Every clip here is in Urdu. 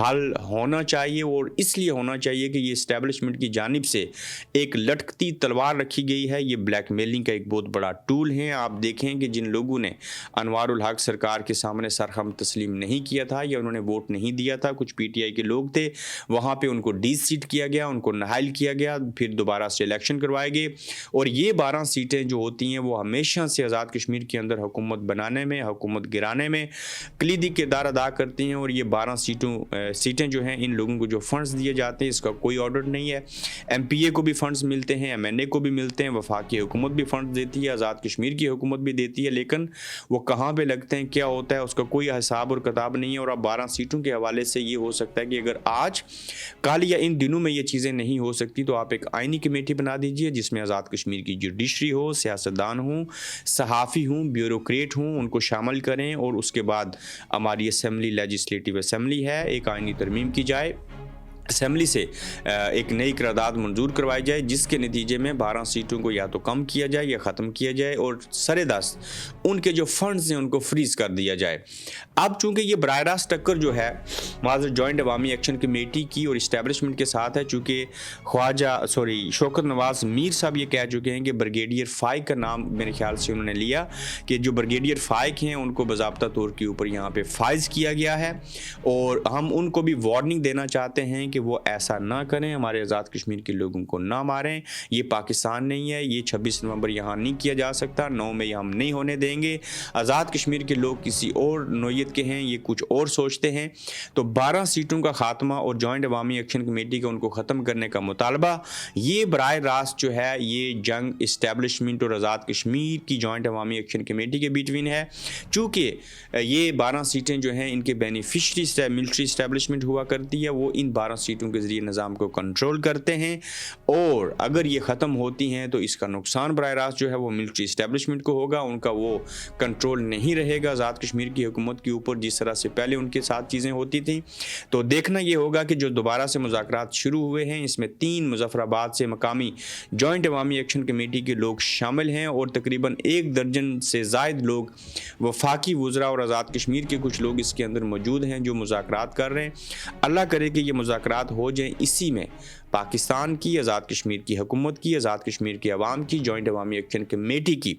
حل ہونا چاہیے، اور اس لیے ہونا چاہیے کہ یہ اسٹیبلشمنٹ کی جانب سے ایک لٹکتی تلوار رکھی گئی ہے۔ یہ بلیک میلنگ کا ایک بہت بڑا ٹول ہے۔ آپ دیکھیں کہ جن لوگوں نے انوار الحق سرکار کے سامنے سرخم تسلیم نہیں کیا تھا یا انہوں نے ووٹ نہیں دیا تھا، کچھ پی ٹی آئی کے لوگ تھے، وہاں پہ ان کو ڈی سیٹ کیا گیا، ان کو نہائل کیا گیا، پھر دوبارہ سے الیکشن کروائے گئے، اور یہ 12 سیٹیں جو ہوتی ہیں وہ ہمیشہ سے آزاد کشمیر کے اندر حکومت بنانے میں، حکومت گرانے میں کلیدی کردار ادا کرتی ہیں۔ اور یہ 12 سیٹیں جو ہیں، ان لوگوں کو جو فنڈز دیے جاتے ہیں اس کا کوئی آڈٹ نہیں ہے۔ ایم پی اے کو بھی فنڈز ملتے ہیں، ایم این اے کو بھی ملتے ہیں، وفاقی حکومت بھی فنڈز دیتی ہے، آزاد کشمیر کی حکومت بھی دیتی ہے، لیکن وہ کہاں پہ لگتے ہیں، کیا ہوتا ہے، اس کا کوئی حساب اور کتاب نہیں ہے۔ اور اب 12 سیٹوں کے حوالے سے یہ ہو سکتا ہے کہ اگر آج کل یا ان دنوں میں یہ چیزیں نہیں ہو سکتی تو آپ ایک آئینی کمیٹی بنا دیجئے جس میں آزاد کشمیر کی جوڈیشری ہو، سیاستدان ہوں، صحافی ہوں، بیوروکریٹ ہوں، ان کو شامل کریں، اور اس کے بعد ہماری اسمبلی، لیجسلیٹو اسمبلی ہے، ایک آئینی ترمیم کی جائے، اسمبلی سے ایک نئی قرارداد منظور کروائی جائے جس کے نتیجے میں 12 سیٹوں کو یا تو کم کیا جائے یا ختم کیا جائے، اور سرے دست ان کے جو فنڈز ہیں ان کو فریز کر دیا جائے۔ اب چونکہ یہ براہ راست ٹکر جو ہے معذرت جوائنٹ عوامی ایکشن کمیٹی کی اور اسٹیبلشمنٹ کے ساتھ ہے، چونکہ شوکت نواز میر صاحب یہ کہہ چکے ہیں کہ بریگیڈیئر فائق کا نام میرے خیال سے انہوں نے لیا کہ جو بریگیڈیئر فائق ہیں ان کو باضابطہ طور کے اوپر یہاں پہ فائز کیا گیا ہے، اور ہم ان کو بھی وارننگ دینا چاہتے ہیں کہ وہ ایسا نہ کریں، ہمارے آزاد کشمیر کے لوگوں کو نہ ماریں، یہ پاکستان نہیں ہے، یہ 26 نومبر یہاں نہیں کیا جا سکتا، 9 میں ہم نہیں ہونے دیں گے، آزاد کشمیر کے لوگ کسی اور نوعیت کے ہیں، یہ کچھ اور سوچتے ہیں۔ تو 12 سیٹوں کا خاتمہ اور جوائنٹ عوامی ایکشن کمیٹی کا ان کو ختم کرنے کا مطالبہ، یہ براہ راست جو ہے یہ جنگ اسٹیبلشمنٹ اور آزاد کشمیر کی جوائنٹ عوامی ایکشن کمیٹی کے بیٹوین ہے، چونکہ یہ 12 سیٹیں جو ہیں ان کے بینیفیشری ملٹری اسٹیبلشمنٹ ہوا کرتی ہے، وہ ان 12 سیٹوں کے ذریعے نظام کو کنٹرول کرتے ہیں، اور اگر یہ ختم ہوتی ہیں تو اس کا نقصان براہ راست جو ہے وہ ملٹری اسٹیبلشمنٹ کو ہوگا، ان کا وہ کنٹرول نہیں رہے گا آزاد کشمیر کی حکومت کے اوپر جس طرح سے پہلے ان کے ساتھ چیزیں ہوتی تھیں۔ تو دیکھنا یہ ہوگا کہ جو دوبارہ سے مذاکرات شروع ہوئے ہیں اس میں 3 مظفر آباد سے مقامی جوائنٹ عوامی ایکشن کمیٹی کے لوگ شامل ہیں، اور تقریباً 1 درجن سے زائد لوگ وفاقی وزراء اور آزاد کشمیر کے کچھ لوگ اس کے اندر موجود ہیں جو مذاکرات کر رہے ہیں۔ اللہ کرے کہ یہ مذاکرات ہو جائیں، اسی میں پاکستان کی، آزاد کشمیر کی حکومت کی، آزاد کشمیر کی عوام کی، جوائنٹ عوامی ایکشن کمیٹی کی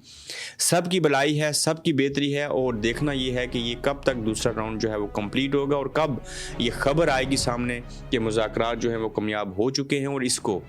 سب کی بھلائی ہے، سب کی بہتری ہے، اور دیکھنا یہ ہے کہ یہ کب تک دوسرا راؤنڈ جو ہے وہ کمپلیٹ ہوگا اور کب یہ خبر آئے گی سامنے کہ مذاکرات جو ہیں وہ کامیاب ہو چکے ہیں، اور اس کو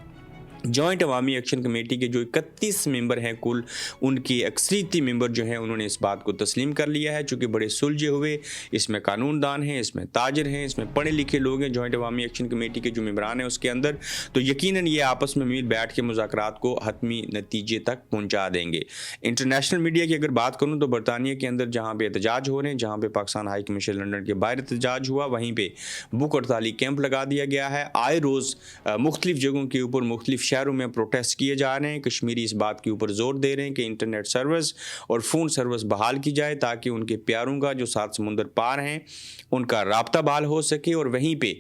جوائنٹ عوامی ایکشن کمیٹی کے جو 31 ممبر ہیں کل، ان کی اکثریتی ممبر جو ہیں انہوں نے اس بات کو تسلیم کر لیا ہے، چونکہ بڑے سلجھے ہوئے، اس میں قانون دان ہیں، اس میں تاجر ہیں، اس میں پڑھے لکھے لوگ ہیں جوائنٹ عوامی ایکشن کمیٹی کے جو ممبران ہیں اس کے اندر، تو یقیناً یہ آپس میں مل بیٹھ کے مذاکرات کو حتمی نتیجے تک پہنچا دیں گے۔ انٹرنیشنل میڈیا کی اگر بات کروں تو برطانیہ کے اندر جہاں پہ احتجاج ہو رہے ہیں، جہاں پہ پاکستان ہائی کمیشن لنڈن کے باہر احتجاج ہوا، وہیں پہ بھوک ہڑتالی کیمپ لگا دیا گیا ہے، آئے روز مختلف جگہوں کے اوپر مختلف شہروں میں پروٹیسٹ کیے جا رہے ہیں۔ کشمیری اس بات کے اوپر زور دے رہے ہیں کہ انٹرنیٹ سروس اور فون سروس بحال کی جائے تاکہ ان کے پیاروں کا جو 7 سمندر پار ہیں ان کا رابطہ بحال ہو سکے، اور وہیں پہ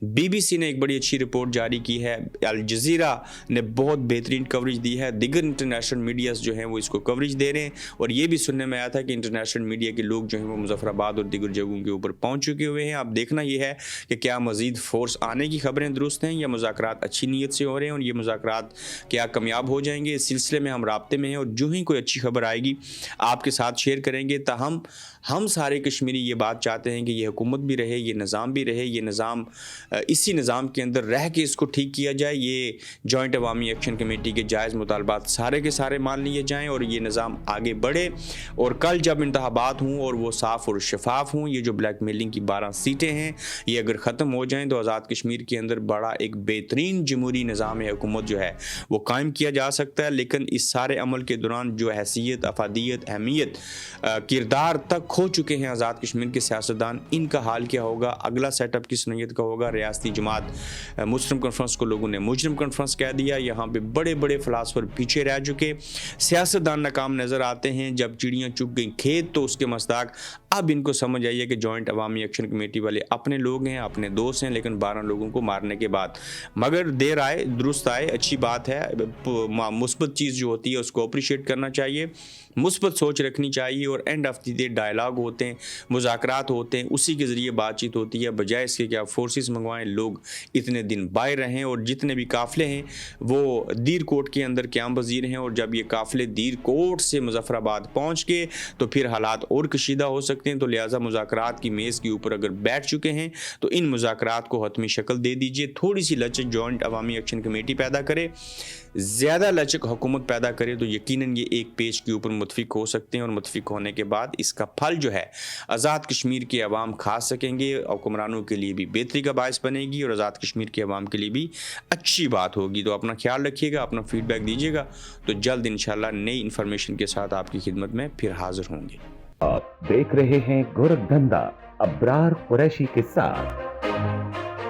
بی بی سی نے ایک بڑی اچھی رپورٹ جاری کی ہے، الجزیرہ نے بہت بہترین کوریج دی ہے، دیگر انٹرنیشنل میڈیاز جو ہیں وہ اس کو کوریج دے رہے ہیں، اور یہ بھی سننے میں آیا تھا کہ انٹرنیشنل میڈیا کے لوگ جو ہیں وہ مظفر آباد اور دیگر جگہوں کے اوپر پہنچ چکے ہوئے ہیں۔ اب دیکھنا یہ ہے کہ کیا مزید فورس آنے کی خبریں درست ہیں یا مذاکرات اچھی نیت سے ہو رہے ہیں، اور یہ مذاکرات کیا کامیاب ہو جائیں گے، اس سلسلے میں ہم رابطے میں ہیں، اور جو ہی کوئی اچھی خبر آئے گی آپ کے ساتھ شیئر کریں گے۔ تاہم ہم سارے کشمیری یہ بات چاہتے ہیں کہ یہ حکومت بھی رہے، یہ نظام بھی رہے، یہ نظام اسی نظام کے اندر رہ کے اس کو ٹھیک کیا جائے، یہ جوائنٹ عوامی ایکشن کمیٹی کے جائز مطالبات سارے کے سارے مان لیے جائیں اور یہ نظام آگے بڑھے، اور کل جب انتخابات ہوں اور وہ صاف اور شفاف ہوں، یہ جو بلیک میلنگ کی 12 سیٹیں ہیں یہ اگر ختم ہو جائیں تو آزاد کشمیر کے اندر بڑا ایک بہترین جمہوری نظام حکومت جو ہے وہ قائم کیا جا سکتا ہے۔ لیکن اس سارے عمل کے دوران جو حیثیت، افادیت، اہمیت، کردار تک کھو چکے ہیں آزاد کشمیر کے سیاستدان، ان کا حال کیا ہوگا، اگلا سیٹ اپ کس نوعیت کا ہوگا۔ ریاستی جماعت مسلم کانفرنس کو لوگوں نے مجرم کانفرنس کہہ دیا، یہاں پہ بڑے بڑے فلاسفر پیچھے رہ چکے، سیاستدان ناکام نظر آتے ہیں، جب چڑیاں چگ گئیں کھیت تو اس کے مصداق اب ان کو سمجھ آئیے کہ جوائنٹ عوامی ایکشن کمیٹی والے اپنے لوگ ہیں، اپنے دوست ہیں، لیکن 12 لوگوں کو مارنے کے بعد مگر دیر آئے درست آئے، اچھی بات ہے۔ مثبت چیز جو ہوتی ہے اس کو اپریشیٹ کرنا چاہیے، مثبت سوچ رکھنی چاہیے، اور and of the day dialogue ہوتے ہیں، مذاکرات ہوتے ہیں، اسی کے ذریعے بات چیت ہوتی ہے، بجائے اس کے کہ آپ فورسز منگوائیں، لوگ اتنے دن باہر رہیں، اور جتنے بھی قافلے ہیں وہ دیر کوٹ کے اندر قیام پذیر ہیں، اور جب یہ قافلے دیر کوٹ سے مظفر آباد پہنچ گئے تو پھر حالات اور کشیدہ ہو سکتے ہیں۔ تو لہٰذا مذاکرات کی میز کے اوپر اگر بیٹھ چکے ہیں تو ان مذاکرات کو حتمی شکل دے دیجیے، تھوڑی سی لچک جوائنٹ عوامی ایکشن کمیٹی پیدا کرے، زیادہ لچک حکومت پیدا کرے تو یقیناً یہ ایک پیج کے اوپر متفق ہو سکتے ہیں، اور متفق ہونے کے بعد اس کا پھل جو ہے آزاد کشمیر کے عوام کھا سکیں گے، حکمرانوں کے لیے بھی بہتری کا باعث بنے گی، اور آزاد کشمیر کے عوام کے لیے بھی اچھی بات ہوگی۔ تو اپنا خیال رکھیے گا، اپنا فیڈ بیک دیجیے گا، تو جلد انشاءاللہ نئی انفارمیشن کے ساتھ آپ کی خدمت میں پھر حاضر ہوں گے۔ آپ دیکھ رہے ہیں گورکھ دھندا ابرار قریشی کے ساتھ۔